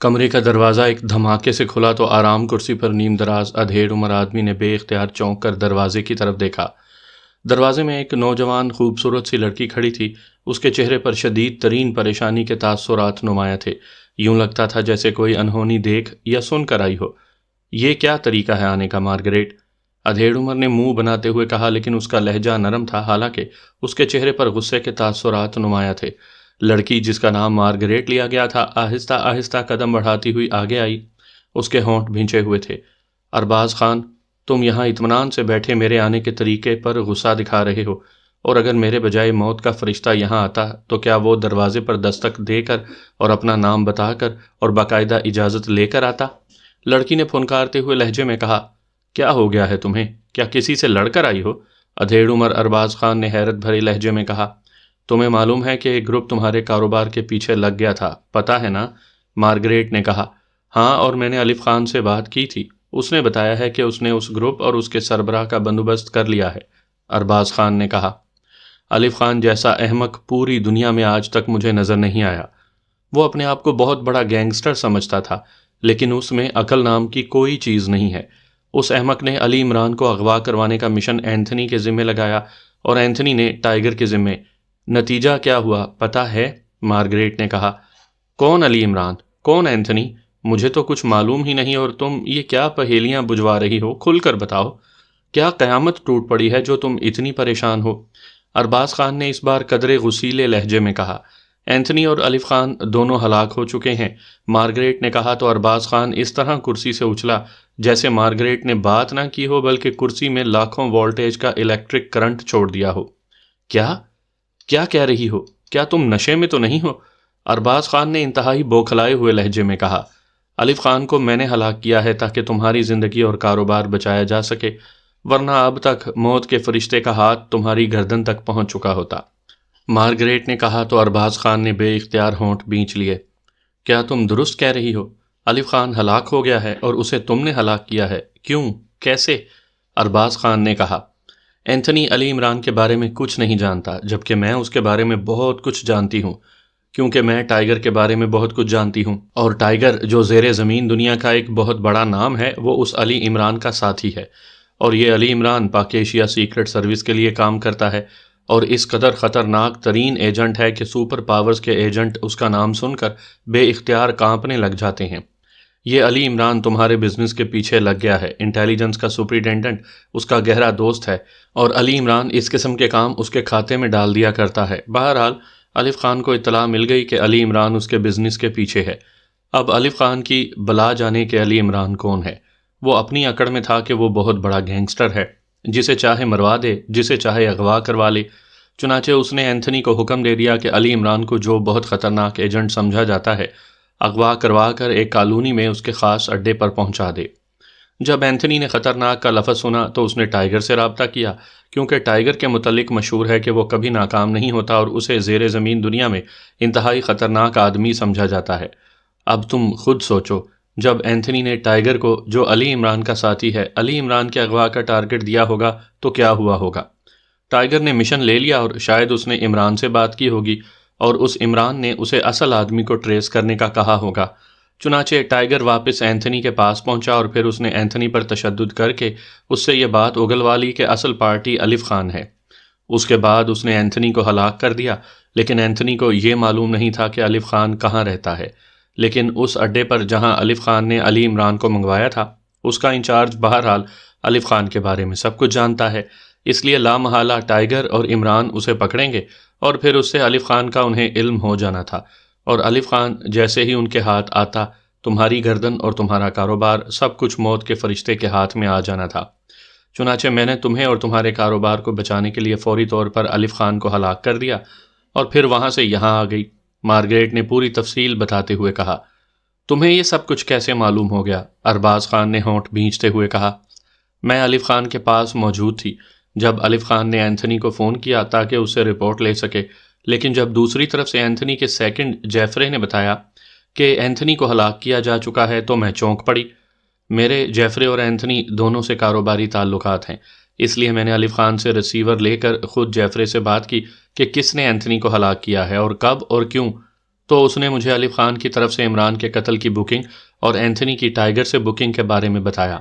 کمرے کا دروازہ ایک دھماکے سے کھلا تو آرام کرسی پر نیم دراز ادھیڑ عمر آدمی نے بے اختیار چونک کر دروازے کی طرف دیکھا۔ دروازے میں ایک نوجوان خوبصورت سی لڑکی کھڑی تھی۔ اس کے چہرے پر شدید ترین پریشانی کے تاثرات نمایاں تھے۔ یوں لگتا تھا جیسے کوئی انہونی دیکھ یا سن کر آئی ہو۔ یہ کیا طریقہ ہے آنے کا مارگریٹ؟ ادھیڑ عمر نے منہ بناتے ہوئے کہا، لیکن اس کا لہجہ نرم تھا، حالانکہ اس کے چہرے پر غصے کے تاثرات نمایاں تھے۔ لڑکی جس کا نام مارگریٹ لیا گیا تھا آہستہ آہستہ قدم بڑھاتی ہوئی آگے آئی۔ اس کے ہونٹ بھینچے ہوئے تھے۔ ارباز خان، تم یہاں اطمینان سے بیٹھے میرے آنے کے طریقے پر غصہ دکھا رہے ہو، اور اگر میرے بجائے موت کا فرشتہ یہاں آتا تو کیا وہ دروازے پر دستک دے کر اور اپنا نام بتا کر اور باقاعدہ اجازت لے کر آتا؟ لڑکی نے پھنکارتے ہوئے لہجے میں کہا، کیا ہو گیا ہے تمہیں؟ کیا کسی سے لڑ کر آئی ہو؟ ادھیڑ عمر ارباز خان نے حیرت بھرے لہجے میں کہا، تمہیں معلوم ہے کہ ایک گروپ تمہارے کاروبار کے پیچھے لگ گیا تھا، پتہ ہے نا؟ مارگریٹ نے کہا، ہاں، اور میں نے الف خان سے بات کی تھی۔ اس نے بتایا ہے کہ اس نے اس گروپ اور اس کے سربراہ کا بندوبست کر لیا ہے۔ ارباز خان نے کہا، الف خان جیسا احمق پوری دنیا میں آج تک مجھے نظر نہیں آیا۔ وہ اپنے آپ کو بہت بڑا گینگسٹر سمجھتا تھا، لیکن اس میں عقل نام کی کوئی چیز نہیں ہے۔ اس احمق نے علی عمران کو اغوا کروانے کا مشن اینتھنی کے ذمہ لگایا اور اینتھنی نے ٹائیگر کے ذمہ۔ نتیجہ کیا ہوا پتہ ہے؟ مارگریٹ نے کہا، کون علی عمران؟ کون اینتھنی؟ مجھے تو کچھ معلوم ہی نہیں، اور تم یہ کیا پہیلیاں بجھوا رہی ہو؟ کھل کر بتاؤ، کیا قیامت ٹوٹ پڑی ہے جو تم اتنی پریشان ہو؟ ارباز خان نے اس بار قدرے غسیلے لہجے میں کہا، اینتھنی اور الف خان دونوں ہلاک ہو چکے ہیں۔ مارگریٹ نے کہا تو ارباز خان اس طرح کرسی سے اچھلا جیسے مارگریٹ نے بات نہ کی ہو بلکہ کرسی میں لاکھوں وولٹیج کا الیکٹرک کرنٹ چھوڑ دیا ہو۔ کیا کہہ رہی ہو؟ کیا تم نشے میں تو نہیں ہو؟ ارباز خان نے انتہائی بوکھلائے ہوئے لہجے میں کہا، الف خان کو میں نے ہلاک کیا ہے تاکہ تمہاری زندگی اور کاروبار بچایا جا سکے، ورنہ اب تک موت کے فرشتے کا ہاتھ تمہاری گردن تک پہنچ چکا ہوتا۔ مارگریٹ نے کہا تو ارباز خان نے بے اختیار ہونٹ بھینچ لیے۔ کیا تم درست کہہ رہی ہو؟ الف خان ہلاک ہو گیا ہے اور اسے تم نے ہلاک کیا ہے، کیوں؟ کیسے؟ ارباز خان نے کہا، اینتھنی علی عمران کے بارے میں کچھ نہیں جانتا، جبکہ میں اس کے بارے میں بہت کچھ جانتی ہوں، کیونکہ میں ٹائیگر کے بارے میں بہت کچھ جانتی ہوں، اور ٹائیگر جو زیر زمین دنیا کا ایک بہت بڑا نام ہے وہ اس علی عمران کا ساتھی ہے، اور یہ علی عمران پاک ایشیا سیکرٹ سروس کے لیے کام کرتا ہے، اور اس قدر خطرناک ترین ایجنٹ ہے کہ سپر پاورز کے ایجنٹ اس کا نام سن کر بے اختیار کانپنے لگ جاتے ہیں۔ یہ علی عمران تمہارے بزنس کے پیچھے لگ گیا ہے، انٹیلیجنس کا سپرنٹینڈنٹ اس کا گہرا دوست ہے، اور علی عمران اس قسم کے کام اس کے کھاتے میں ڈال دیا کرتا ہے۔ بہرحال الف خان کو اطلاع مل گئی کہ علی عمران اس کے بزنس کے پیچھے ہے۔ اب الف خان کی بلا جانے کہ علی عمران کون ہے۔ وہ اپنی اکڑ میں تھا کہ وہ بہت بڑا گینگسٹر ہے، جسے چاہے مروا دے، جسے چاہے اغوا کروا لے۔ چنانچہ اس نے اینتھنی کو حکم دے دیا کہ علی عمران کو جو بہت خطرناک ایجنٹ سمجھا جاتا ہے اغوا کروا کر ایک کالونی میں اس کے خاص اڈے پر پہنچا دے۔ جب اینتھنی نے خطرناک کا لفظ سنا تو اس نے ٹائیگر سے رابطہ کیا، کیونکہ ٹائیگر کے متعلق مشہور ہے کہ وہ کبھی ناکام نہیں ہوتا اور اسے زیر زمین دنیا میں انتہائی خطرناک آدمی سمجھا جاتا ہے۔ اب تم خود سوچو، جب اینتھنی نے ٹائیگر کو، جو علی عمران کا ساتھی ہے، علی عمران کے اغوا کا ٹارگٹ دیا ہوگا تو کیا ہوا ہوگا؟ ٹائیگر نے مشن لے لیا اور شاید اس نے عمران سے بات کی ہوگی، اور اس عمران نے اسے اصل آدمی کو ٹریس کرنے کا کہا ہوگا۔ چنانچہ ٹائیگر واپس اینتھنی کے پاس پہنچا اور پھر اس نے اینتھنی پر تشدد کر کے اس سے یہ بات اگلوا لی کہ اصل پارٹی الف خان ہے۔ اس کے بعد اس نے اینتھنی کو ہلاک کر دیا، لیکن اینتھنی کو یہ معلوم نہیں تھا کہ الف خان کہاں رہتا ہے۔ لیکن اس اڈے پر جہاں الف خان نے علی عمران کو منگوایا تھا، اس کا انچارج بہرحال الف خان کے بارے میں سب کچھ جانتا ہے، اس لیے لامحالہ ٹائیگر اور عمران اسے پکڑیں گے، اور پھر اس سے الف خان کا انہیں علم ہو جانا تھا، اور الف خان جیسے ہی ان کے ہاتھ آتا، تمہاری گردن اور تمہارا کاروبار سب کچھ موت کے فرشتے کے ہاتھ میں آ جانا تھا۔ چنانچہ میں نے تمہیں اور تمہارے کاروبار کو بچانے کے لیے فوری طور پر الف خان کو ہلاک کر دیا اور پھر وہاں سے یہاں آ گئی۔ مارگریٹ نے پوری تفصیل بتاتے ہوئے کہا، تمہیں یہ سب کچھ کیسے معلوم ہو گیا؟ ارباز خان نے ہونٹ بھینچتے ہوئے کہا، میں الف خان کے پاس موجود تھی جب الف خان نے اینتھنی کو فون کیا تاکہ اس سے رپورٹ لے سکے، لیکن جب دوسری طرف سے اینتھنی کے سیکنڈ جیفرے نے بتایا کہ اینتھنی کو ہلاک کیا جا چکا ہے تو میں چونک پڑی۔ میرے جیفرے اور اینتھنی دونوں سے کاروباری تعلقات ہیں، اس لیے میں نے الف خان سے ریسیور لے کر خود جیفرے سے بات کی کہ کس نے اینتھنی کو ہلاک کیا ہے اور کب اور کیوں۔ تو اس نے مجھے الف خان کی طرف سے عمران کے قتل کی بکنگ اور اینتھنی کی ٹائیگر سے بکنگ کے بارے میں بتایا،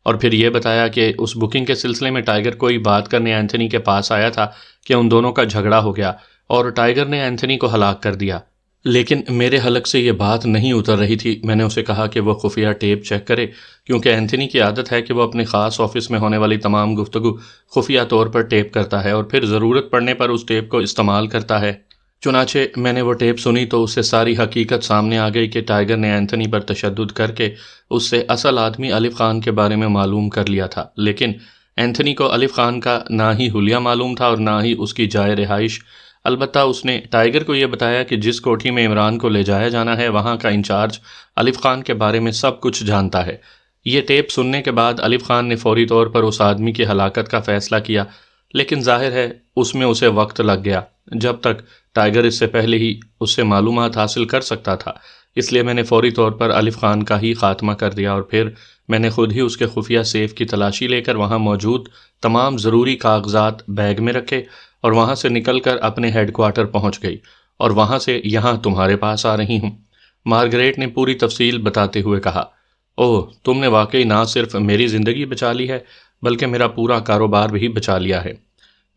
اور پھر یہ بتایا کہ اس بکنگ کے سلسلے میں ٹائیگر کوئی بات کرنے اینتھنی کے پاس آیا تھا کہ ان دونوں کا جھگڑا ہو گیا اور ٹائیگر نے اینتھنی کو ہلاک کر دیا۔ لیکن میرے حلق سے یہ بات نہیں اتر رہی تھی۔ میں نے اسے کہا کہ وہ خفیہ ٹیپ چیک کرے، کیونکہ اینتھنی کی عادت ہے کہ وہ اپنے خاص آفس میں ہونے والی تمام گفتگو خفیہ طور پر ٹیپ کرتا ہے اور پھر ضرورت پڑنے پر اس ٹیپ کو استعمال کرتا ہے۔ چنانچہ میں نے وہ ٹیپ سنی تو اس سے ساری حقیقت سامنے آ گئی کہ ٹائیگر نے اینتھنی پر تشدد کر کے اس سے اصل آدمی الف خان کے بارے میں معلوم کر لیا تھا، لیکن اینتھنی کو الف خان کا نہ ہی حلیہ معلوم تھا اور نہ ہی اس کی جائے رہائش۔ البتہ اس نے ٹائیگر کو یہ بتایا کہ جس کوٹھی میں عمران کو لے جایا جانا ہے وہاں کا انچارج الف خان کے بارے میں سب کچھ جانتا ہے۔ یہ ٹیپ سننے کے بعد الف خان نے فوری طور پر اس آدمی کی ہلاکت کا فیصلہ کیا، لیکن ظاہر ہے اس میں اسے وقت لگ گیا، جب تک ٹائیگر اس سے پہلے ہی اس سے معلومات حاصل کر سکتا تھا۔ اس لیے میں نے فوری طور پر الف خان کا ہی خاتمہ کر دیا اور پھر میں نے خود ہی اس کے خفیہ سیف کی تلاشی لے کر وہاں موجود تمام ضروری کاغذات بیگ میں رکھے اور وہاں سے نکل کر اپنے ہیڈ کوارٹر پہنچ گئی اور وہاں سے یہاں تمہارے پاس آ رہی ہوں۔ مارگریٹ نے پوری تفصیل بتاتے ہوئے کہا، اوہ، تم نے واقعی نہ صرف میری زندگی بچا لی ہے بلکہ میرا پورا کاروبار بھی بچا لیا ہے۔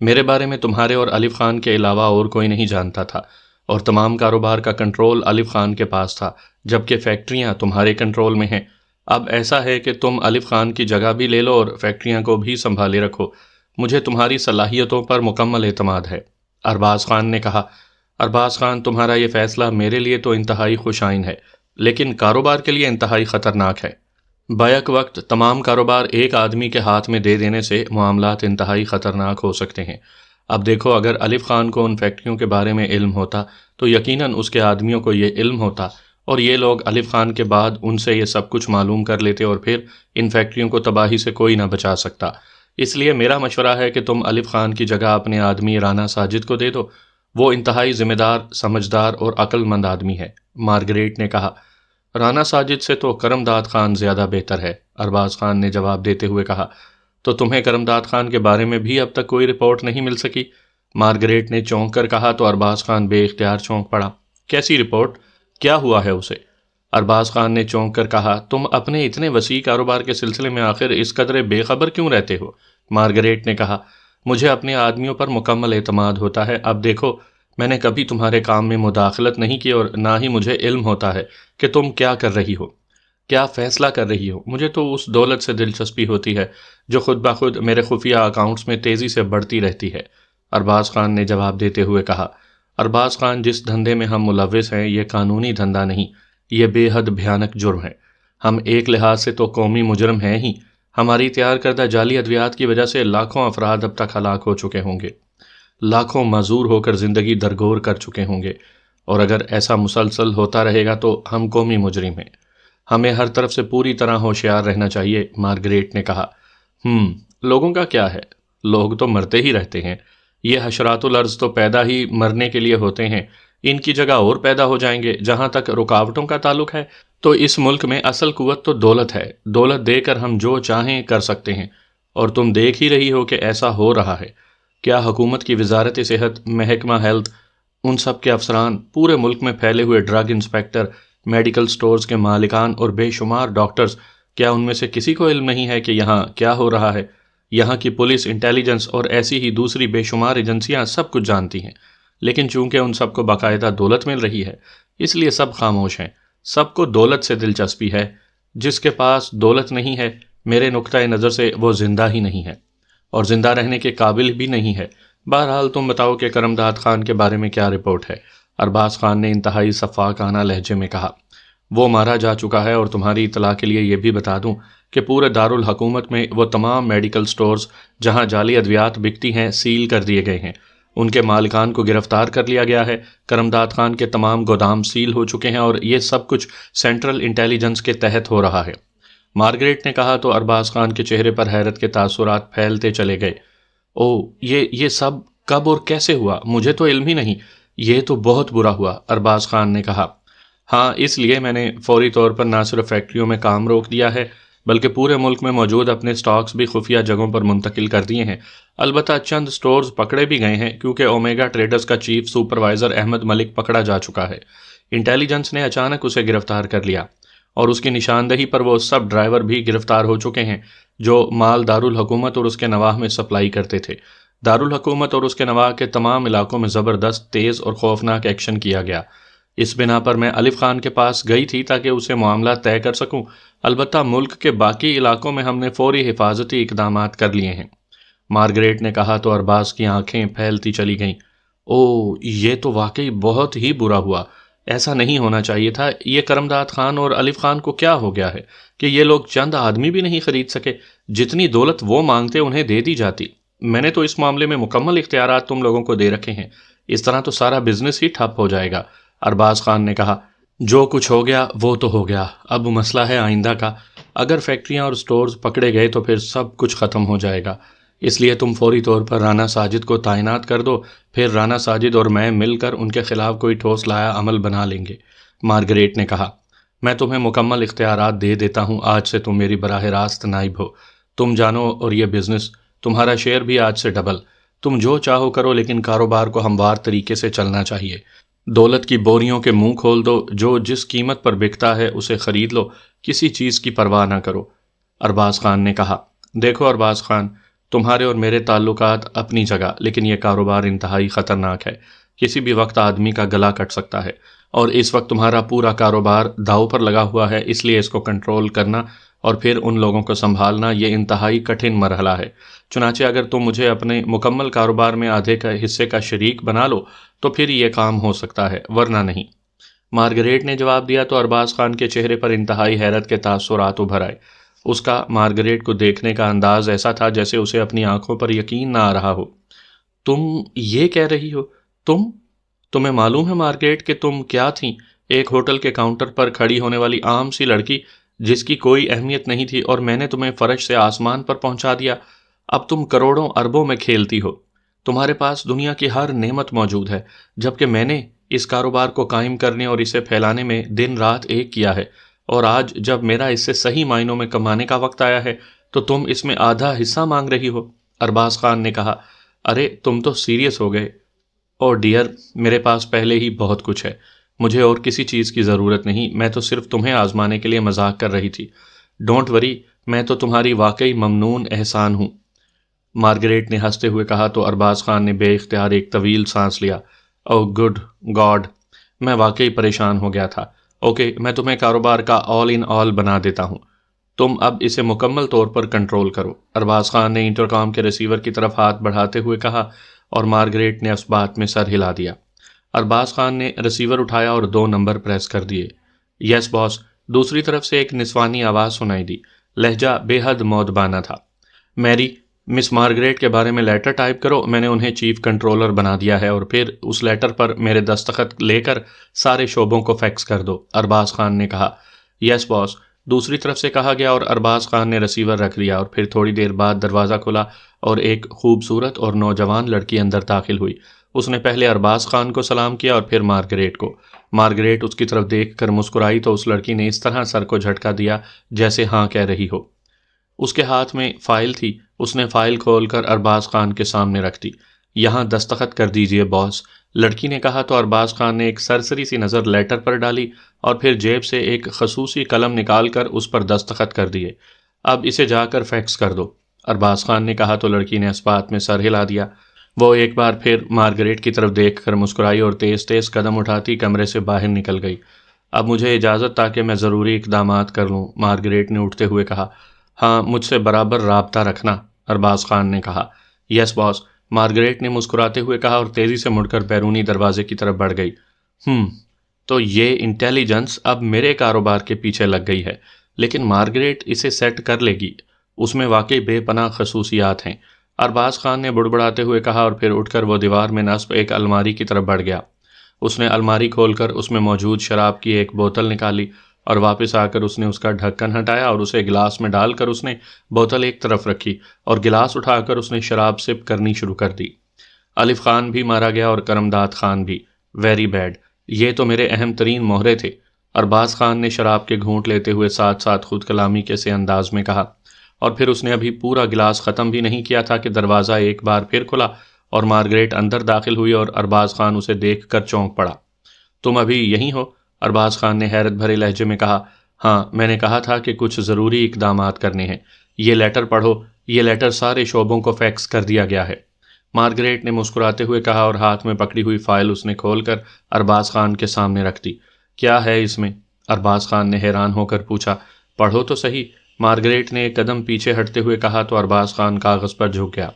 میرے بارے میں تمہارے اور الف خان کے علاوہ اور کوئی نہیں جانتا تھا اور تمام کاروبار کا کنٹرول الف خان کے پاس تھا، جبکہ فیکٹریاں تمہارے کنٹرول میں ہیں۔ اب ایسا ہے کہ تم الف خان کی جگہ بھی لے لو اور فیکٹریاں کو بھی سنبھالے رکھو۔ مجھے تمہاری صلاحیتوں پر مکمل اعتماد ہے۔ ارباز خان نے کہا، ارباز خان، تمہارا یہ فیصلہ میرے لیے تو انتہائی خوش آئند ہے، لیکن کاروبار کے لیے انتہائی خطرناک ہے۔ بیک وقت تمام کاروبار ایک آدمی کے ہاتھ میں دے دینے سے معاملات انتہائی خطرناک ہو سکتے ہیں۔ اب دیکھو، اگر الف خان کو ان فیکٹریوں کے بارے میں علم ہوتا تو یقیناً اس کے آدمیوں کو یہ علم ہوتا اور یہ لوگ الف خان کے بعد ان سے یہ سب کچھ معلوم کر لیتے اور پھر ان فیکٹریوں کو تباہی سے کوئی نہ بچا سکتا۔ اس لیے میرا مشورہ ہے کہ تم الف خان کی جگہ اپنے آدمی رانا ساجد کو دے دو۔ وہ انتہائی ذمہ دار، سمجھدار اور عقل مند آدمی ہے۔ مارگریٹ نے کہا، رانا ساجد سے تو کرم داد خان زیادہ بہتر ہے۔ ارباز خان نے جواب دیتے ہوئے کہا، تو تمہیں کرم داد خان کے بارے میں بھی اب تک کوئی رپورٹ نہیں مل سکی؟ مارگریٹ نے چونک کر کہا تو ارباز خان بے اختیار چونک پڑا۔ کیسی رپورٹ؟ کیا ہوا ہے اسے؟ ارباز خان نے چونک کر کہا، تم اپنے اتنے وسیع کاروبار کے سلسلے میں آخر اس قدر بے خبر کیوں رہتے ہو؟ مارگریٹ نے کہا، مجھے اپنے آدمیوں پر مکمل اعتماد ہوتا ہے۔ اب دیکھو، میں نے کبھی تمہارے کام میں مداخلت نہیں کی اور نہ ہی مجھے علم ہوتا ہے کہ تم کیا کر رہی ہو، کیا فیصلہ کر رہی ہو۔ مجھے تو اس دولت سے دلچسپی ہوتی ہے جو خود بخود میرے خفیہ اکاؤنٹس میں تیزی سے بڑھتی رہتی ہے۔ ارباز خان نے جواب دیتے ہوئے کہا، ارباز خان، جس دھندے میں ہم ملوث ہیں یہ قانونی دھندا نہیں، یہ بے حد بھیانک جرم ہے۔ ہم ایک لحاظ سے تو قومی مجرم ہیں ہی، ہماری تیار کردہ جعلی ادویات کی وجہ سے لاکھوں افراد اب تک ہلاک ہو چکے ہوں گے، لاکھوں معذور ہو کر زندگی درگور کر چکے ہوں گے، اور اگر ایسا مسلسل ہوتا رہے گا تو ہم قومی مجرم ہیں۔ ہمیں ہر طرف سے پوری طرح ہوشیار رہنا چاہیے۔ مارگریٹ نے کہا، لوگوں کا کیا ہے؟ لوگ تو مرتے ہی رہتے ہیں۔ یہ حشرات الارض تو پیدا ہی مرنے کے لیے ہوتے ہیں، ان کی جگہ اور پیدا ہو جائیں گے۔ جہاں تک رکاوٹوں کا تعلق ہے تو اس ملک میں اصل قوت تو دولت ہے۔ دولت دے کر ہم جو چاہیں کر سکتے ہیں، اور تم دیکھ ہی رہی ہو کہ ایسا ہو رہا ہے۔ کیا حکومت کی وزارت صحت، محکمہ ہیلتھ، ان سب کے افسران، پورے ملک میں پھیلے ہوئے ڈرگ انسپیکٹر، میڈیکل سٹورز کے مالکان اور بے شمار ڈاکٹرز، کیا ان میں سے کسی کو علم نہیں ہے کہ یہاں کیا ہو رہا ہے؟ یہاں کی پولیس، انٹیلیجنس اور ایسی ہی دوسری بے شمار ایجنسیاں سب کچھ جانتی ہیں، لیکن چونکہ ان سب کو باقاعدہ دولت مل رہی ہے اس لیے سب خاموش ہیں۔ سب کو دولت سے دلچسپی ہے۔ جس کے پاس دولت نہیں ہے، میرے نقطۂ نظر سے وہ زندہ ہی نہیں ہے اور زندہ رہنے کے قابل بھی نہیں ہے۔ بہرحال تم بتاؤ کہ کرم داد خان کے بارے میں کیا رپورٹ ہے؟ ارباز خان نے انتہائی صفاقانہ لہجے میں کہا، وہ مارا جا چکا ہے، اور تمہاری اطلاع کے لیے یہ بھی بتا دوں کہ پورے دارالحکومت میں وہ تمام میڈیکل سٹورز جہاں جعلی ادویات بکتی ہیں سیل کر دیے گئے ہیں۔ ان کے مالکان کو گرفتار کر لیا گیا ہے۔ کرم داد خان کے تمام گودام سیل ہو چکے ہیں اور یہ سب کچھ سینٹرل انٹیلیجنس کے تحت ہو رہا ہے۔ مارگریٹ نے کہا تو ارباز خان کے چہرے پر حیرت کے تاثرات پھیلتے چلے گئے۔ یہ سب کب اور کیسے ہوا؟ مجھے تو علم ہی نہیں۔ یہ تو بہت برا ہوا، ارباز خان نے کہا۔ ہاں، اس لیے میں نے فوری طور پر نہ صرف فیکٹریوں میں کام روک دیا ہے بلکہ پورے ملک میں موجود اپنے سٹاکس بھی خفیہ جگہوں پر منتقل کر دیے ہیں۔ البتہ چند سٹورز پکڑے بھی گئے ہیں کیونکہ اومیگا ٹریڈرز کا چیف سپروائزر احمد ملک پکڑا جا چکا ہے۔ انٹیلیجنس نے اچانک اسے گرفتار کر لیا اور اس کی نشاندہی پر وہ سب ڈرائیور بھی گرفتار ہو چکے ہیں جو مال دارالحکومت اور اس کے نواح میں سپلائی کرتے تھے۔ دارالحکومت اور اس کے نواح کے تمام علاقوں میں زبردست، تیز اور خوفناک ایکشن کیا گیا۔ اس بنا پر میں الف خان کے پاس گئی تھی تاکہ اسے معاملہ طے کر سکوں، البتہ ملک کے باقی علاقوں میں ہم نے فوری حفاظتی اقدامات کر لیے ہیں۔ مارگریٹ نے کہا تو ارباز کی آنکھیں پھیلتی چلی گئیں۔ اوہ، یہ تو واقعی بہت ہی برا ہوا، ایسا نہیں ہونا چاہیے تھا۔ یہ کرمداد خان اور الف خان کو کیا ہو گیا ہے کہ یہ لوگ چند آدمی بھی نہیں خرید سکے؟ جتنی دولت وہ مانگتے انہیں دے دی جاتی۔ میں نے تو اس معاملے میں مکمل اختیارات تم لوگوں کو دے رکھے ہیں، اس طرح تو سارا بزنس ہی ٹھپ ہو جائے گا۔ ارباز خان نے کہا، جو کچھ ہو گیا وہ تو ہو گیا، اب مسئلہ ہے آئندہ کا۔ اگر فیکٹریاں اور سٹورز پکڑے گئے تو پھر سب کچھ ختم ہو جائے گا، اس لیے تم فوری طور پر رانا ساجد کو تعینات کر دو، پھر رانا ساجد اور میں مل کر ان کے خلاف کوئی ٹھوس لایا عمل بنا لیں گے۔ مارگریٹ نے کہا، میں تمہیں مکمل اختیارات دے دیتا ہوں، آج سے تم میری براہ راست نائب ہو، تم جانو، اور یہ بزنس تمہارا شیئر بھی آج سے ڈبل۔ تم جو چاہو کرو، لیکن کاروبار کو ہموار طریقے سے چلنا چاہیے۔ دولت کی بوریوں کے منہ کھول دو، جو جس قیمت پر بکتا ہے اسے خرید لو، کسی چیز کی پرواہ نہ کرو۔ ارباز خان نے کہا، دیکھو ارباز خان، تمہارے اور میرے تعلقات اپنی جگہ، لیکن یہ کاروبار انتہائی خطرناک ہے، کسی بھی وقت آدمی کا گلا کٹ سکتا ہے، اور اس وقت تمہارا پورا کاروبار داؤ پر لگا ہوا ہے، اس لیے اس کو کنٹرول کرنا اور پھر ان لوگوں کو سنبھالنا یہ انتہائی کٹھن مرحلہ ہے۔ چنانچہ اگر تم مجھے اپنے مکمل کاروبار میں آدھے کا حصے کا شریک بنا لو تو پھر یہ کام ہو سکتا ہے، ورنہ نہیں۔ مارگریٹ نے جواب دیا تو ارباز خان کے چہرے پر انتہائی حیرت کے تاثرات ابھر آئے۔ اس کا مارگریٹ کو دیکھنے کا انداز ایسا تھا جیسے اسے اپنی آنکھوں پر یقین نہ آ رہا ہو۔ تم یہ کہہ رہی ہو؟ تمہیں معلوم ہے مارگریٹ کہ تم کیا تھیں؟ ایک ہوٹل کے کاؤنٹر پر کھڑی ہونے والی عام سی لڑکی جس کی کوئی اہمیت نہیں تھی، اور میں نے تمہیں فرش سے آسمان پر پہنچا دیا۔ اب تم کروڑوں اربوں میں کھیلتی ہو، تمہارے پاس دنیا کی ہر نعمت موجود ہے، جبکہ میں نے اس کاروبار کو قائم کرنے اور اسے پھیلانے میں دن رات ایک کیا ہے، اور آج جب میرا اس سے صحیح معنوں میں کمانے کا وقت آیا ہے تو تم اس میں آدھا حصہ مانگ رہی ہو۔ ارباز خان نے کہا، ارے تم تو سیریس ہو گئے۔ اور ڈیئر، میرے پاس پہلے ہی بہت کچھ ہے، مجھے اور کسی چیز کی ضرورت نہیں، میں تو صرف تمہیں آزمانے کے لیے مذاق کر رہی تھی۔ ڈونٹ وری، میں تو تمہاری واقعی ممنون احسان ہوں۔ مارگریٹ نے ہنستے ہوئے کہا تو ارباز خان نے بے اختیار ایک طویل سانس لیا۔ اوہ گڈ گاڈ، میں واقعی پریشان ہو گیا تھا۔ اوکے، میں تمہیں کاروبار کا آل ان آل بنا دیتا ہوں، تم اب اسے مکمل طور پر کنٹرول کرو۔ ارباز خان نے انٹرکام کے ریسیور کی طرف ہاتھ بڑھاتے ہوئے کہا، اور مارگریٹ نے اس بات میں سر ہلا دیا۔ ارباز خان نے ریسیور اٹھایا اور 2 نمبر پریس کر دیے۔ یس باس، دوسری طرف سے ایک نسوانی آواز سنائی دی، لہجہ بے حد مودبانہ تھا۔ میری، مس مارگریٹ کے بارے میں لیٹر ٹائپ کرو، میں نے انہیں چیف کنٹرولر بنا دیا ہے، اور پھر اس لیٹر پر میرے دستخط لے کر سارے شعبوں کو فیکس کر دو، ارباز خان نے کہا۔ یس باس، دوسری طرف سے کہا گیا، اور ارباز خان نے ریسیور رکھ لیا، اور پھر تھوڑی دیر بعد دروازہ کھلا اور ایک خوبصورت اور نوجوان لڑکی اندر داخل ہوئی۔ اس نے پہلے ارباز خان کو سلام کیا اور پھر مارگریٹ کو۔ مارگریٹ اس کی طرف دیکھ کر مسکرائی تو اس لڑکی نے اس طرح سر کو جھٹکا دیا جیسے ہاں کہہ رہی ہو۔ اس کے ہاتھ میں فائل تھی، اس نے فائل کھول کر ارباز خان کے سامنے رکھ دی۔ یہاں دستخط کر دیجئے باس، لڑکی نے کہا تو ارباز خان نے ایک سرسری سی نظر لیٹر پر ڈالی اور پھر جیب سے ایک خصوصی قلم نکال کر اس پر دستخط کر دیے۔ اب اسے جا کر فیکس کر دو، ارباز خان نے کہا تو لڑکی نے اس بات میں سر ہلا دیا۔ وہ ایک بار پھر مارگریٹ کی طرف دیکھ کر مسکرائی اور تیز تیز قدم اٹھاتی کمرے سے باہر نکل گئی۔ اب مجھے اجازت تاکہ میں ضروری اقدامات کر لوں، مارگریٹ نے اٹھتے ہوئے کہا۔ ہاں، مجھ سے برابر رابطہ رکھنا، ارباز خان نے کہا۔ یس باس، مارگریٹ نے مسکراتے ہوئے کہا اور تیزی سے مڑ کر بیرونی دروازے کی طرف بڑھ گئی۔ تو یہ انٹیلیجنس اب میرے کاروبار کے پیچھے لگ گئی ہے، لیکن مارگریٹ اسے سیٹ کر لے گی، اس میں واقعی بے پناہ خصوصیات ہیں، ارباز خان نے بڑبڑاتے ہوئے کہا، اور پھر اٹھ کر وہ دیوار میں نصب ایک الماری کی طرف بڑھ گیا۔ اس نے الماری کھول کر اس میں موجود شراب کی ایک بوتل نکالی اور واپس آ کر اس نے اس کا ڈھکن ہٹایا اور اسے گلاس میں ڈال کر اس نے بوتل ایک طرف رکھی اور گلاس اٹھا کر اس نے شراب سپ کرنی شروع کر دی۔ الف خان بھی مارا گیا اور کرمداد خان بھی۔ ویری بیڈ، یہ تو میرے اہم ترین مہرے تھے، ارباز خان نے شراب کے گھونٹ لیتے ہوئے ساتھ ساتھ خود کلامی کے سے انداز میں کہا، اور پھر اس نے ابھی پورا گلاس ختم بھی نہیں کیا تھا کہ دروازہ ایک بار پھر کھلا اور مارگریٹ اندر داخل ہوئی اور ارباز خان اسے دیکھ کر چونک پڑا۔ تم ابھی یہیں ہو؟ ارباز خان نے حیرت بھرے لہجے میں کہا، ہاں میں نے کہا تھا کہ کچھ ضروری اقدامات کرنے ہیں، یہ لیٹر پڑھو، یہ لیٹر سارے شعبوں کو فیکس کر دیا گیا ہے۔ مارگریٹ نے مسکراتے ہوئے کہا اور ہاتھ میں پکڑی ہوئی فائل اس نے کھول کر ارباز خان کے سامنے رکھ دی۔ کیا ہے اس میں؟ ارباز خان نے حیران ہو کر پوچھا۔ پڑھو تو صحیح، مارگریٹ نے ایک قدم پیچھے ہٹتے ہوئے کہا تو ارباز خان کاغذ پر جھک گیا۔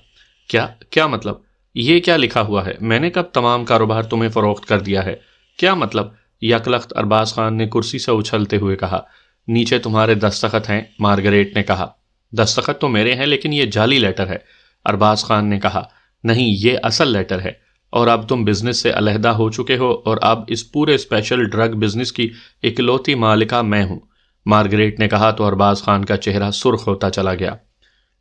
کیا مطلب؟ یہ کیا لکھا ہوا ہے؟ میں نے کب تمام کاروبار تمہیں فروخت کر دیا ہے؟ کیا مطلب؟ یکلخت ارباز خان نے کرسی سے اچھلتے ہوئے کہا۔ نیچے تمہارے دستخط ہیں، مارگریٹ نے کہا۔ دستخط تو میرے ہیں لیکن یہ جعلی لیٹر ہے، ارباز خان نے کہا۔ نہیں، یہ اصل لیٹر ہے، اور اب تم بزنس سے علیحدہ ہو چکے ہو اور اب اس پورے اسپیشل ڈرگ بزنس کی اکلوتی مالکہ میں ہوں، مارگریٹ نے کہا تو ارباز خان کا چہرہ سرخ ہوتا چلا گیا۔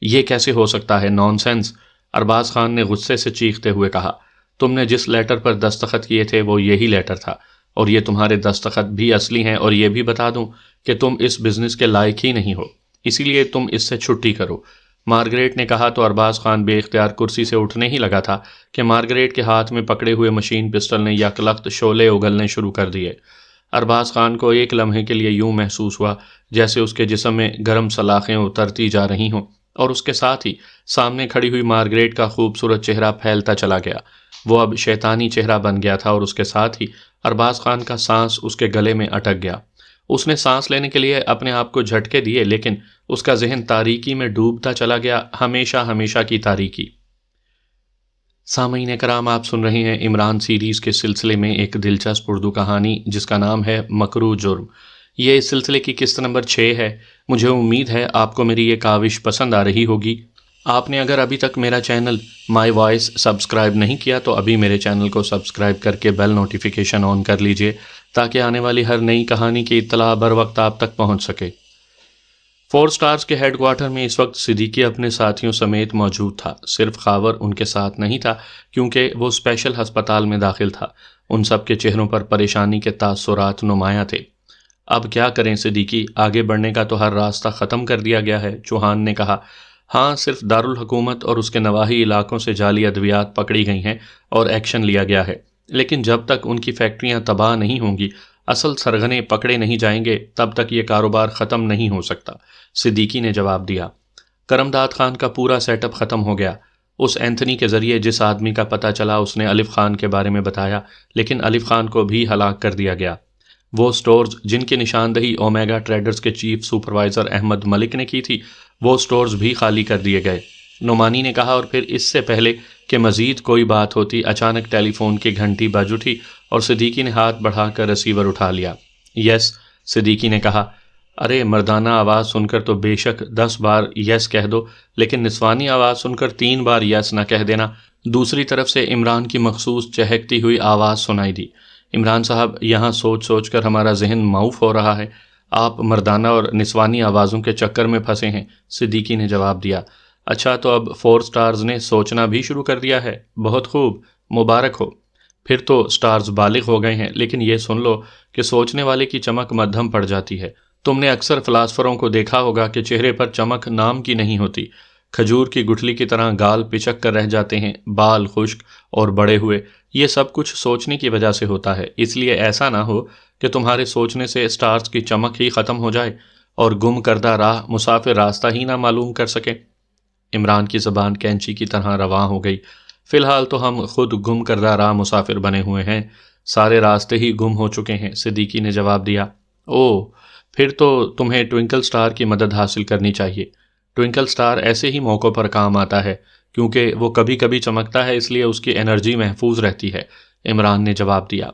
یہ کیسے ہو سکتا ہے؟ نان سینس، ارباز خان نے غصے سے چیختے ہوئے کہا۔ تم نے جس لیٹر پر دستخط کیے تھے وہ یہی لیٹر تھا، اور یہ تمہارے دستخط بھی اصلی ہیں، اور یہ بھی بتا دوں کہ تم اس بزنس کے لائق ہی نہیں ہو، اسی لیے تم اس سے چھٹی کرو، مارگریٹ نے کہا تو ارباز خان بے اختیار کرسی سے اٹھنے ہی لگا تھا کہ مارگریٹ کے ہاتھ میں پکڑے ہوئے مشین پسٹل نے یکلخت شعلے اگلنے شروع کر دیے۔ ارباز خان کو ایک لمحے کے لیے یوں محسوس ہوا جیسے اس کے جسم میں گرم سلاخیں اترتی جا رہی ہوں، اور اس کے ساتھ ہی سامنے کھڑی ہوئی مارگریٹ کا خوبصورت چہرہ پھیلتا چلا گیا۔ وہ اب شیطانی چہرہ بن گیا تھا، اور اس کے ساتھ ہی ارباز خان کا سانس اس کے گلے میں اٹک گیا۔ اس نے سانس لینے کے لیے اپنے آپ کو جھٹکے دیے، لیکن اس کا ذہن تاریکی میں ڈوبتا چلا گیا، ہمیشہ ہمیشہ کی تاریکی۔ سامعین کرام، آپ سن رہے ہیں عمران سیریز کے سلسلے میں ایک دلچسپ اردو کہانی جس کا نام ہے مکروہ جرم۔ یہ اس سلسلے کی قسط نمبر 6 ہے۔ مجھے امید ہے آپ کو میری یہ کاوش پسند آ رہی ہوگی۔ آپ نے اگر ابھی تک میرا چینل مائی وائس سبسکرائب نہیں کیا تو ابھی میرے چینل کو سبسکرائب کر کے بیل نوٹیفیکیشن آن کر لیجئے تاکہ آنے والی ہر نئی کہانی کی اطلاع بر وقت آپ تک پہنچ سکے۔ 4 سٹارز کے ہیڈ کوارٹر میں اس وقت صدیقی اپنے ساتھیوں سمیت موجود تھا۔ صرف خاور ان کے ساتھ نہیں تھا کیونکہ وہ اسپیشل ہسپتال میں داخل تھا۔ ان سب کے چہروں پر پریشانی کے تاثرات نمایاں تھے۔ اب کیا کریں صدیقی، آگے بڑھنے کا تو ہر راستہ ختم کر دیا گیا ہے، چوہان نے کہا۔ ہاں، صرف دارالحکومت اور اس کے نواحی علاقوں سے جعلی ادویات پکڑی گئی ہیں اور ایکشن لیا گیا ہے، لیکن جب تک ان کی فیکٹریاں تباہ نہیں ہوں گی، اصل سرغنے پکڑے نہیں جائیں گے، تب تک یہ کاروبار ختم نہیں ہو سکتا، صدیقی نے جواب دیا۔ کرمداد خان کا پورا سیٹ اپ ختم ہو گیا۔ اس اینتھنی کے ذریعے جس آدمی کا پتہ چلا اس نے الف خان کے بارے میں بتایا، لیکن الف خان کو بھی ہلاک کر دیا گیا۔ وہ سٹورز جن کی نشاندہی اومیگا ٹریڈرز کے چیف سپروائزر احمد ملک نے کی تھی، وہ سٹورز بھی خالی کر دیے گئے، نعمانی نے کہا، اور پھر اس سے پہلے کہ مزید کوئی بات ہوتی اچانک ٹیلی فون کی گھنٹی بج اٹھی اور صدیقی نے ہاتھ بڑھا کر ریسیور اٹھا لیا۔ یس، صدیقی نے کہا۔ ارے مردانہ آواز سن کر تو بے شک 10 بار یس کہہ دو، لیکن نسوانی آواز سن کر 3 بار یس نہ کہہ دینا۔ دوسری طرف سے عمران کی مخصوص چہکتی ہوئی آواز سنائی دی۔ عمران صاحب، یہاں سوچ سوچ کر ہمارا ذہن معوف ہو رہا ہے، آپ مردانہ اور نسوانی آوازوں کے چکر میں پھنسے ہیں، صدیقی نے جواب دیا۔ اچھا، تو اب 4 سٹارز نے سوچنا بھی شروع کر دیا ہے، بہت خوب، مبارک ہو۔ پھر تو سٹارز بالغ ہو گئے ہیں، لیکن یہ سن لو کہ سوچنے والے کی چمک مدھم پڑ جاتی ہے۔ تم نے اکثر فلاسفروں کو دیکھا ہوگا کہ چہرے پر چمک نام کی نہیں ہوتی، کھجور کی گٹھلی کی طرح گال پچک کر رہ جاتے ہیں، بال خشک اور بڑے ہوئے۔ یہ سب کچھ سوچنے کی وجہ سے ہوتا ہے، اس لیے ایسا نہ ہو کہ تمہارے سوچنے سے سٹارز کی چمک ہی ختم ہو جائے اور گم کردہ راہ مسافر راستہ ہی نہ معلوم کر سکے۔ عمران کی زبان کینچی کی طرح رواں ہو گئی۔ فی الحال تو ہم خود گم کردہ راہ مسافر بنے ہوئے ہیں، سارے راستے ہی گم ہو چکے ہیں، صدیقی نے جواب دیا۔ اوہ، پھر تو تمہیں ٹوئنکل سٹار کی مدد حاصل کرنی چاہیے۔ ٹوئنکل سٹار ایسے ہی موقعوں پر کام آتا ہے کیونکہ وہ کبھی کبھی چمکتا ہے، اس لیے اس کی انرجی محفوظ رہتی ہے، عمران نے جواب دیا۔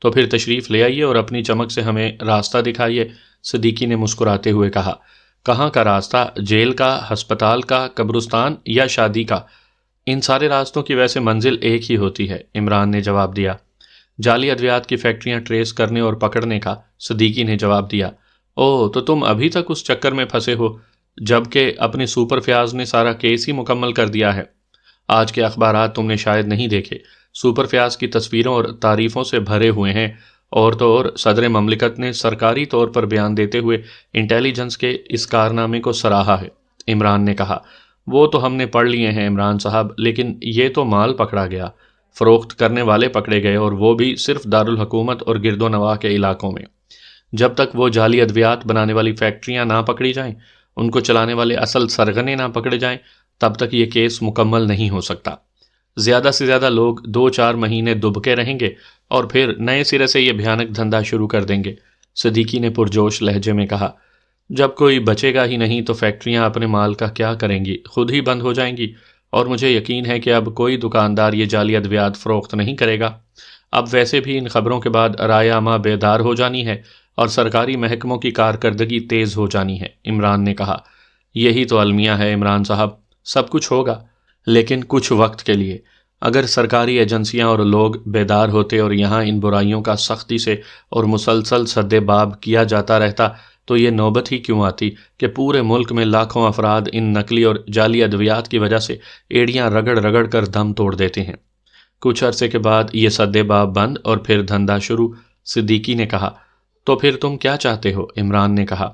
تو پھر تشریف لے آئیے اور اپنی چمک سے ہمیں راستہ دکھائیے، صدیقی نے مسکراتے ہوئے کہا۔ کہاں کا راستہ؟ جیل کا، ہسپتال کا، قبرستان یا شادی کا؟ ان سارے راستوں کی ویسے منزل ایک ہی ہوتی ہے، عمران نے جواب دیا۔ جعلی ادویات کی فیکٹریاں ٹریس کرنے اور پکڑنے کا، صدیقی نے جواب دیا۔ اوہ، تو تم ابھی تک اس چکر میں پھنسے ہو جبکہ اپنے سپر فیاض نے سارا کیس ہی مکمل کر دیا ہے۔ آج کے اخبارات تم نے شاید نہیں دیکھے، سپر فیاض کی تصویروں اور تعریفوں سے بھرے ہوئے ہیں، اور تو اور صدر مملکت نے سرکاری طور پر بیان دیتے ہوئے انٹیلیجنس کے اس کارنامے کو سراہا ہے، عمران نے کہا۔ وہ تو ہم نے پڑھ لیے ہیں عمران صاحب، لیکن یہ تو مال پکڑا گیا، فروخت کرنے والے پکڑے گئے، اور وہ بھی صرف دارالحکومت اور گرد و نواح کے علاقوں میں۔ جب تک وہ جعلی ادویات بنانے والی فیکٹریاں نہ پکڑی جائیں، ان کو چلانے والے اصل سرغنے نہ پکڑے جائیں، تب تک یہ کیس مکمل نہیں ہو سکتا۔ زیادہ سے زیادہ لوگ 2-4 مہینے دبکے رہیں گے اور پھر نئے سرے سے یہ بھیانک دھندا شروع کر دیں گے، صدیقی نے پرجوش لہجے میں کہا۔ جب کوئی بچے گا ہی نہیں تو فیکٹریاں اپنے مال کا کیا کریں گی؟ خود ہی بند ہو جائیں گی، اور مجھے یقین ہے کہ اب کوئی دکاندار یہ جعلی ادویات فروخت نہیں کرے گا۔ اب ویسے بھی ان خبروں کے بعد رائے عامہ بیدار ہو جانی ہے اور سرکاری محکموں کی کارکردگی تیز ہو جانی ہے، عمران نے کہا۔ یہی تو المیہ ہے عمران صاحب، سب کچھ ہوگا لیکن کچھ وقت کے لیے۔ اگر سرکاری ایجنسیاں اور لوگ بیدار ہوتے اور یہاں ان برائیوں کا سختی سے اور مسلسل سد باب کیا جاتا رہتا تو یہ نوبت ہی کیوں آتی کہ پورے ملک میں لاکھوں افراد ان نقلی اور جعلی ادویات کی وجہ سے ایڑیاں رگڑ رگڑ کر دم توڑ دیتے ہیں۔ کچھ عرصے کے بعد یہ سد باب بند اور پھر دھندا شروع، صدیقی نے کہا۔ تو پھر تم کیا چاہتے ہو؟ عمران نے کہا۔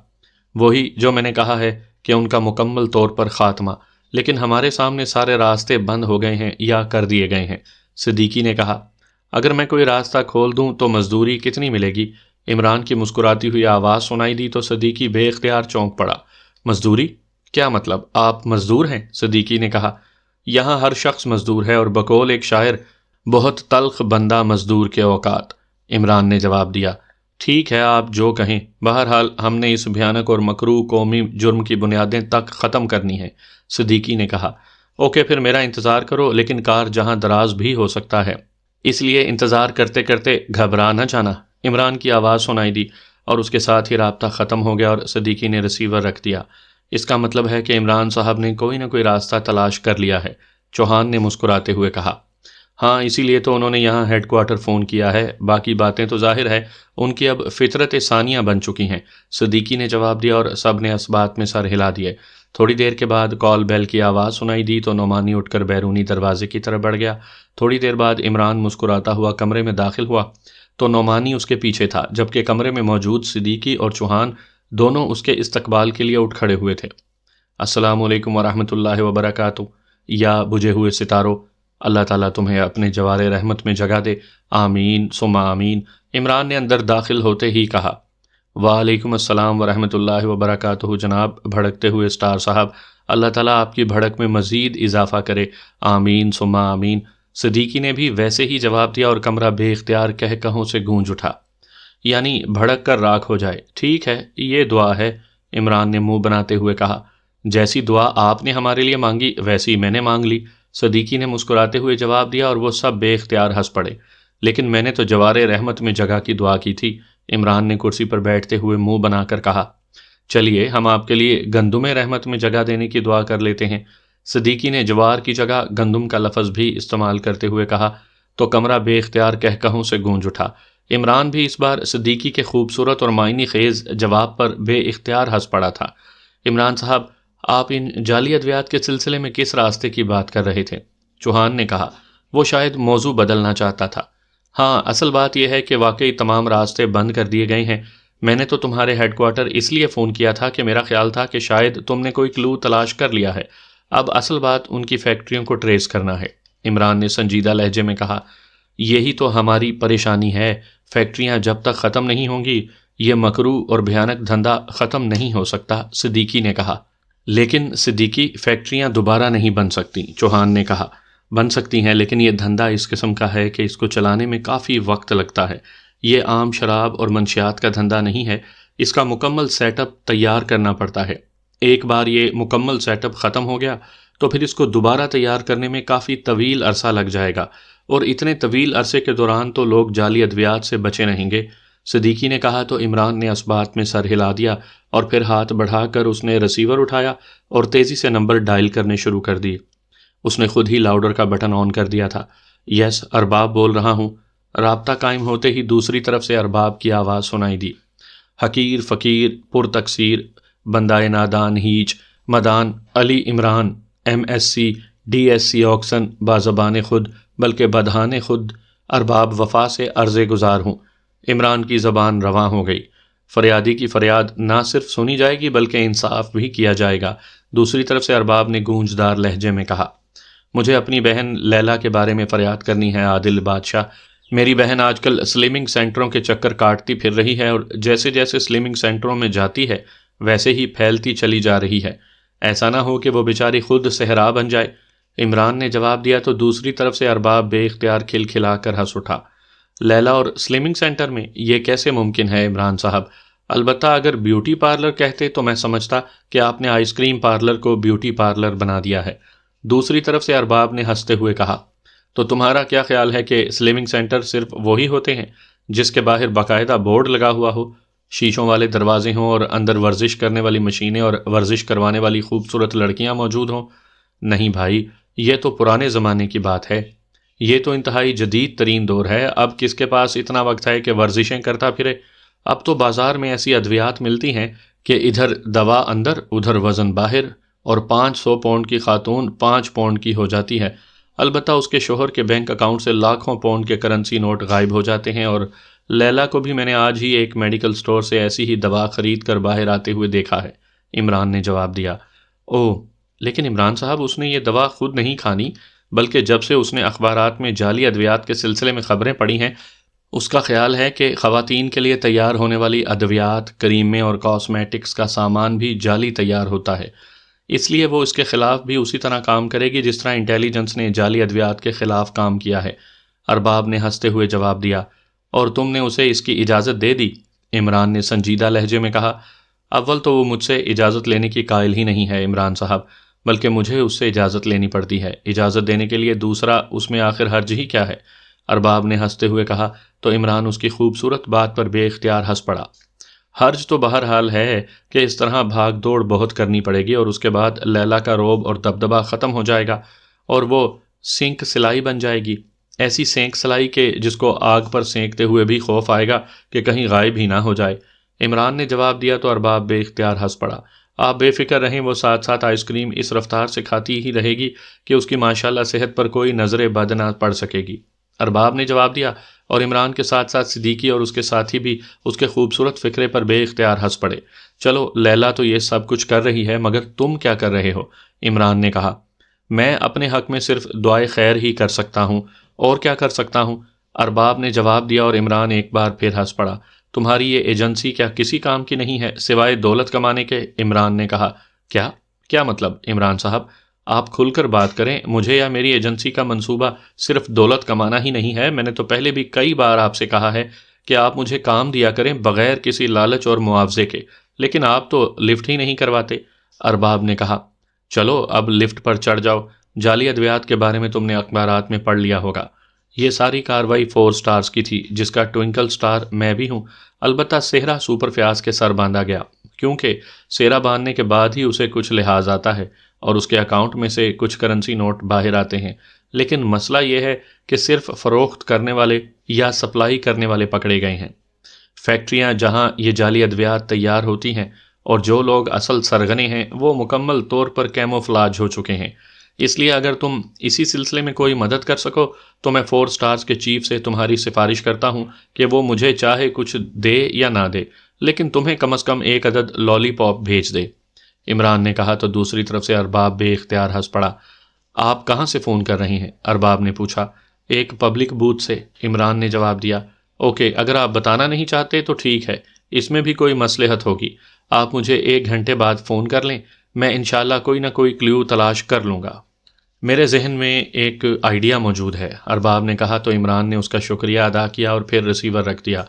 وہی جو میں نے کہا ہے کہ ان کا مکمل طور پر خاتمہ، لیکن ہمارے سامنے سارے راستے بند ہو گئے ہیں یا کر دیے گئے ہیں، صدیقی نے کہا۔ اگر میں کوئی راستہ کھول دوں تو مزدوری کتنی ملے گی؟ عمران کی مسکراتی ہوئی آواز سنائی دی تو صدیقی بے اختیار چونک پڑا۔ مزدوری؟ کیا مطلب؟ آپ مزدور ہیں؟ صدیقی نے کہا۔ یہاں ہر شخص مزدور ہے، اور بقول ایک شاعر، بہت تلخ بندہ مزدور کے اوقات، عمران نے جواب دیا۔ ٹھیک ہے، آپ جو کہیں، بہرحال ہم نے اس بھیانک اور مکروہ قومی جرم کی بنیادیں تک ختم کرنی ہیں، صدیقی نے کہا۔ اوکے، پھر میرا انتظار کرو، لیکن کار جہاں دراز بھی ہو سکتا ہے، اس لیے انتظار کرتے کرتے گھبرا نہ جانا، عمران کی آواز سنائی دی، اور اس کے ساتھ ہی رابطہ ختم ہو گیا اور صدیقی نے ریسیور رکھ دیا۔ اس کا مطلب ہے کہ عمران صاحب نے کوئی نہ کوئی راستہ تلاش کر لیا ہے، چوہان نے مسکراتے ہوئے کہا۔ ہاں، اسی لیے تو انہوں نے یہاں ہیڈ کوارٹر فون کیا ہے، باقی باتیں تو ظاہر ہے ان کی اب فطرت ثانیہ بن چکی ہیں، صدیقی نے جواب دیا، اور سب نے اس بات میں سر ہلا دیے۔ تھوڑی دیر کے بعد کال بیل کی آواز سنائی دی تو نعمانی اٹھ کر بیرونی دروازے کی طرف بڑھ گیا۔ تھوڑی دیر بعد عمران مسکراتا ہوا کمرے میں داخل ہوا تو نعمانی اس کے پیچھے تھا، جبکہ کمرے میں موجود صدیقی اور چوہان دونوں اس کے استقبال کے لیے اٹھ کھڑے ہوئے تھے۔ السلام علیکم ورحمۃ اللہ وبرکاتہ۔ یا بجھے ہوئے ستاروں، اللہ تعالیٰ تمہیں اپنے جوار رحمت میں جگہ دے، آمین ثم آمین، عمران نے اندر داخل ہوتے ہی کہا۔ وعلیکم السلام ورحمۃ اللہ وبرکاتہ جناب، بھڑکتے ہوئے اسٹار صاحب، اللہ تعالیٰ آپ کی بھڑک میں مزید اضافہ کرے، آمین ثم آمین، صدیقی نے بھی ویسے ہی جواب دیا، اور کمرہ بے اختیار کہوں سے گونج اٹھا، یعنی بھڑک کر راکھ ہو جائے۔ ٹھیک ہے، یہ دعا ہے، عمران نے منہ بناتے ہوئے کہا۔ جیسی دعا آپ نے ہمارے لیے مانگی ویسی میں نے مانگ لی، صدیقی نے مسکراتے ہوئے جواب دیا، اور وہ سب بے اختیار ہنس پڑے۔ لیکن میں نے تو جوار رحمت میں جگہ کی دعا کی تھی، عمران نے کرسی پر بیٹھتے ہوئے منہ بنا کر کہا۔ چلیے ہم آپ کے لیے گندم رحمت میں جگہ دینے کی دعا کر لیتے ہیں، صدیقی نے جوار کی جگہ گندم کا لفظ بھی استعمال کرتے ہوئے کہا، تو کمرہ بے اختیار کہوں سے گونج اٹھا۔ عمران بھی اس بار صدیقی کے خوبصورت اور معنی خیز جواب پر بے اختیار ہنس پڑا تھا۔ عمران صاحب، آپ ان جعلی ادویات کے سلسلے میں کس راستے کی بات کر رہے تھے؟ چوہان نے کہا۔ وہ شاید موضوع بدلنا چاہتا تھا۔ ہاں، اصل بات یہ ہے کہ واقعی تمام راستے بند کر دیے گئے ہیں۔ میں نے تو تمہارے ہیڈ کوارٹر اس لیے فون کیا تھا کہ میرا خیال تھا کہ شاید تم نے کوئی کلو تلاش کر لیا ہے۔ اب اصل بات ان کی فیکٹریوں کو ٹریس کرنا ہے، عمران نے سنجیدہ لہجے میں کہا۔ یہی تو ہماری پریشانی ہے، فیکٹریاں جب تک ختم نہیں ہوں گی یہ مکروہ اور بھیانک دھندا ختم نہیں ہو سکتا، صدیقی نے کہا۔ لیکن صدیقی، فیکٹریاں دوبارہ نہیں بن سکتی، چوہان نے کہا۔ بن سکتی ہیں، لیکن یہ دھندا اس قسم کا ہے کہ اس کو چلانے میں کافی وقت لگتا ہے۔ یہ عام شراب اور منشیات کا دھندا نہیں ہے، اس کا مکمل سیٹ اپ تیار کرنا پڑتا ہے۔ ایک بار یہ مکمل سیٹ اپ ختم ہو گیا تو پھر اس کو دوبارہ تیار کرنے میں کافی طویل عرصہ لگ جائے گا، اور اتنے طویل عرصے کے دوران تو لوگ جعلی ادویات سے بچے رہیں گے، صدیقی نے کہا تو عمران نے اس بات میں سر ہلا دیا، اور پھر ہاتھ بڑھا کر اس نے ریسیور اٹھایا اور تیزی سے نمبر ڈائل کرنے شروع کر دیے۔ اس نے خود ہی لاؤڈر کا بٹن آن کر دیا تھا۔ یس، ارباب بول رہا ہوں۔ رابطہ قائم ہوتے ہی دوسری طرف سے ارباب کی آواز سنائی دی۔ حقیر فقیر پر تقصیر بندہ نادان ہیچ مدان علی عمران MSc DSc آکسن بازبان خود بلکہ بدہان خود ارباب وفا سے عرض گزار ہوں۔ عمران کی زبان رواں ہو گئی۔ فریادی کی فریاد نہ صرف سنی جائے گی بلکہ انصاف بھی کیا جائے گا، دوسری طرف سے ارباب نے گونجدار لہجے میں کہا۔ مجھے اپنی بہن لیلا کے بارے میں فریاد کرنی ہے عادل بادشاہ، میری بہن آج کل سلمنگ سینٹروں کے چکر کاٹتی پھر رہی ہے اور جیسے جیسے سلمنگ سینٹروں میں جاتی ہے ویسے ہی پھیلتی چلی جا رہی ہے۔ ایسا نہ ہو کہ وہ بیچاری خود صحرا بن جائے۔ عمران نے جواب دیا تو دوسری طرف سے ارباب بے اختیار کھلکھلا کر ہنس اٹھا۔ لیلا اور سلمنگ سینٹر میں یہ کیسے ممکن ہے عمران صاحب؟ البتہ اگر بیوٹی پارلر کہتے تو میں سمجھتا کہ آپ نے آئس کریم پارلر کو بیوٹی پارلر بنا دیا ہے۔ دوسری طرف سے ارباب نے ہنستے ہوئے کہا، تو تمہارا کیا خیال ہے کہ سلمنگ سینٹر صرف وہی ہوتے ہیں جس کے باہر باقاعدہ بورڈ لگا ہوا ہو، شیشوں والے دروازے ہوں اور اندر ورزش کرنے والی مشینیں اور ورزش کروانے والی خوبصورت لڑکیاں موجود ہوں؟ نہیں بھائی، یہ تو پرانے زمانے کی بات ہے۔ یہ تو انتہائی جدید ترین دور ہے۔ اب کس کے پاس اتنا وقت ہے کہ ورزشیں کرتا پھرے؟ اب تو بازار میں ایسی ادویات ملتی ہیں کہ ادھر دوا اندر ادھر وزن باہر، اور 500 پاؤنڈ کی خاتون 5 پاؤنڈ کی ہو جاتی ہے۔ البتہ اس کے شوہر کے بینک اکاؤنٹ سے لاکھوں پاؤنڈ کے کرنسی نوٹ غائب ہو جاتے ہیں، اور لیلا کو بھی میں نے آج ہی ایک میڈیکل سٹور سے ایسی ہی دوا خرید کر باہر آتے ہوئے دیکھا ہے، عمران نے جواب دیا۔ اوہ، لیکن عمران صاحب اس نے یہ دوا خود نہیں کھانی، بلکہ جب سے اس نے اخبارات میں جعلی ادویات کے سلسلے میں خبریں پڑھی ہیں، اس کا خیال ہے کہ خواتین کے لیے تیار ہونے والی ادویات، کریمیں اور کاسمیٹکس کا سامان بھی جعلی تیار ہوتا ہے۔ اس لیے وہ اس کے خلاف بھی اسی طرح کام کرے گی جس طرح انٹیلیجنس نے جعلی ادویات کے خلاف کام کیا ہے۔ ارباب نے ہنستے ہوئے جواب دیا۔ اور تم نے اسے اس کی اجازت دے دی؟ عمران نے سنجیدہ لہجے میں کہا۔ اول تو وہ مجھ سے اجازت لینے کی قائل ہی نہیں ہے عمران صاحب، بلکہ مجھے اس سے اجازت لینی پڑتی ہے۔ اجازت دینے کے لیے دوسرا اس میں آخر حرج ہی کیا ہے؟ ارباب نے ہنستے ہوئے کہا تو عمران اس کی خوبصورت بات پر بے اختیار ہنس پڑا۔ حرج تو بہرحال ہے کہ اس طرح بھاگ دوڑ بہت کرنی پڑے گی، اور اس کے بعد لیلا کا رعب اور دبدبہ ختم ہو جائے گا اور وہ سینک سلائی بن جائے گی، ایسی سینک سلائی کہ جس کو آگ پر سینکتے ہوئے بھی خوف آئے گا کہ کہیں غائب ہی نہ ہو جائے۔ عمران نے جواب دیا تو ارباب بے اختیار ہنس پڑا۔ آپ بے فکر رہیں، وہ ساتھ ساتھ آئس کریم اس رفتار سے کھاتی ہی رہے گی کہ اس کی ماشاءاللہ صحت پر کوئی نظر بد نہ پڑ سکے گی، ارباب نے جواب دیا، اور عمران کے ساتھ ساتھ صدیقی اور اس کے ساتھی بھی اس کے خوبصورت فکرے پر بے اختیار ہنس پڑے۔ چلو لیلا تو یہ سب کچھ کر رہی ہے، مگر تم کیا کر رہے ہو؟ عمران نے کہا۔ میں اپنے حق میں صرف دعائے خیر ہی کر سکتا ہوں، اور کیا کر سکتا ہوں؟ ارباب نے جواب دیا، اور عمران ایک بار پھر ہنس پڑا۔ تمہاری یہ ایجنسی کیا کسی کام کی نہیں ہے سوائے دولت کمانے کے؟ عمران نے کہا۔ کیا مطلب عمران صاحب؟ آپ کھل کر بات کریں۔ مجھے یا میری ایجنسی کا منصوبہ صرف دولت کمانا ہی نہیں ہے۔ میں نے تو پہلے بھی کئی بار آپ سے کہا ہے کہ آپ مجھے کام دیا کریں بغیر کسی لالچ اور معاوضے کے، لیکن آپ تو لفٹ ہی نہیں کرواتے، ارباب نے کہا۔ چلو اب لفٹ پر چڑھ جاؤ۔ جعلی ادویات کے بارے میں تم نے اخبارات میں پڑھ لیا ہوگا۔ یہ ساری کاروائی 4 سٹارز کی تھی، جس کا ٹوئنکل سٹار میں بھی ہوں۔ البتہ سہرا سپر فیاض کے سر باندھا گیا، کیونکہ سہرا باندھنے کے بعد ہی اسے کچھ لحاظ آتا ہے اور اس کے اکاؤنٹ میں سے کچھ کرنسی نوٹ باہر آتے ہیں۔ لیکن مسئلہ یہ ہے کہ صرف فروخت کرنے والے یا سپلائی کرنے والے پکڑے گئے ہیں۔ فیکٹریاں جہاں یہ جعلی ادویات تیار ہوتی ہیں اور جو لوگ اصل سرغنے ہیں وہ مکمل طور پر کیموفلاج ہو چکے ہیں۔ اس لیے اگر تم اسی سلسلے میں کوئی مدد کر سکو تو میں 4 سٹارز کے چیف سے تمہاری سفارش کرتا ہوں کہ وہ مجھے چاہے کچھ دے یا نہ دے، لیکن تمہیں کم از کم 1 عدد لالی پاپ بھیج دے۔ عمران نے کہا تو دوسری طرف سے ارباب بے اختیار ہنس پڑا۔ آپ کہاں سے فون کر رہے ہیں؟ ارباب نے پوچھا۔ ایک پبلک بوتھ سے، عمران نے جواب دیا۔ اوکے، اگر آپ بتانا نہیں چاہتے تو ٹھیک ہے، اس میں بھی کوئی مصلحت ہوگی۔ آپ مجھے 1 گھنٹے بعد فون کر لیں، میں انشاءاللہ کوئی نہ کوئی کلیو تلاش کر لوں گا۔ میرے ذہن میں ایک آئیڈیا موجود ہے، ارباب نے کہا تو عمران نے اس کا شکریہ ادا کیا اور پھر ریسیور رکھ دیا۔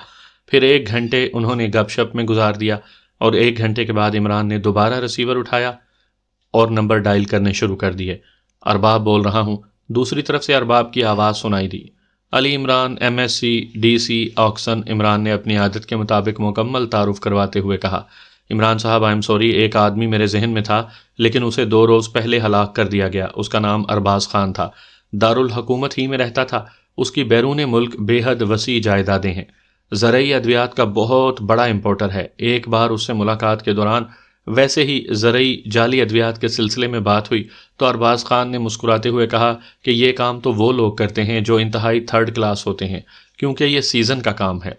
پھر 1 گھنٹے انہوں نے گپ شپ میں گزار دیا، اور 1 گھنٹے کے بعد عمران نے دوبارہ ریسیور اٹھایا اور نمبر ڈائل کرنے شروع کر دیے۔ ارباب بول رہا ہوں۔ دوسری طرف سے ارباب کی آواز سنائی دی۔ Ali Imran, MSc DC آکسن۔ عمران نے اپنی عادت کے مطابق مکمل تعارف کرواتے ہوئے کہا۔ عمران صاحب آئی ایم سوری، ایک آدمی میرے ذہن میں تھا لیکن اسے 2 روز پہلے ہلاک کر دیا گیا۔ اس کا نام ارباز خان تھا، دارالحکومت ہی میں رہتا تھا۔ اس کی بیرون ملک بے حد وسیع جائیدادیں ہیں، زرعی ادویات کا بہت بڑا امپورٹر ہے۔ ایک بار اس سے ملاقات کے دوران ویسے ہی زرعی جعلی ادویات کے سلسلے میں بات ہوئی تو ارباز خان نے مسکراتے ہوئے کہا کہ یہ کام تو وہ لوگ کرتے ہیں جو انتہائی 3rd کلاس ہوتے ہیں، کیونکہ یہ سیزن کا کام ہے۔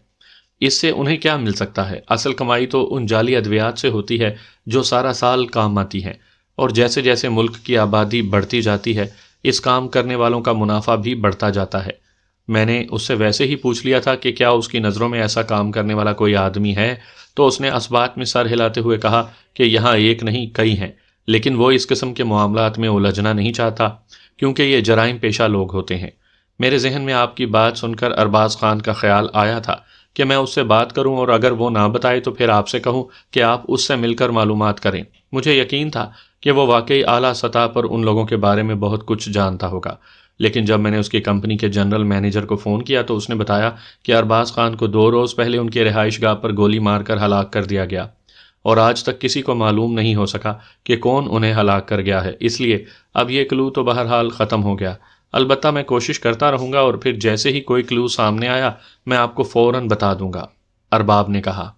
اس سے انہیں کیا مل سکتا ہے؟ اصل کمائی تو ان جعلی ادویات سے ہوتی ہے جو سارا سال کام آتی ہیں، اور جیسے جیسے ملک کی آبادی بڑھتی جاتی ہے اس کام کرنے والوں کا منافع بھی بڑھتا جاتا ہے۔ میں نے اس سے ویسے ہی پوچھ لیا تھا کہ کیا اس کی نظروں میں ایسا کام کرنے والا کوئی آدمی ہے، تو اس نے اثبات میں سر ہلاتے ہوئے کہا کہ یہاں ایک نہیں کئی ہیں، لیکن وہ اس قسم کے معاملات میں الجھنا نہیں چاہتا کیونکہ یہ جرائم پیشہ لوگ ہوتے ہیں۔ میرے ذہن میں آپ کی بات سن کر ارباز خان کا خیال آیا تھا کہ میں اس سے بات کروں اور اگر وہ نہ بتائے تو پھر آپ سے کہوں کہ آپ اس سے مل کر معلومات کریں۔ مجھے یقین تھا کہ وہ واقعی اعلیٰ سطح پر ان لوگوں کے بارے میں بہت کچھ جانتا ہوگا، لیکن جب میں نے اس کی کمپنی کے جنرل مینیجر کو فون کیا تو اس نے بتایا کہ ارباز خان کو 2 روز پہلے ان کی رہائش گاہ پر گولی مار کر ہلاک کر دیا گیا، اور آج تک کسی کو معلوم نہیں ہو سکا کہ کون انہیں ہلاک کر گیا ہے۔ اس لیے اب یہ کلو تو بہرحال ختم ہو گیا، البتہ میں کوشش کرتا رہوں گا اور پھر جیسے ہی کوئی کلو سامنے آیا میں آپ کو فوراً بتا دوں گا، ارباب نے کہا۔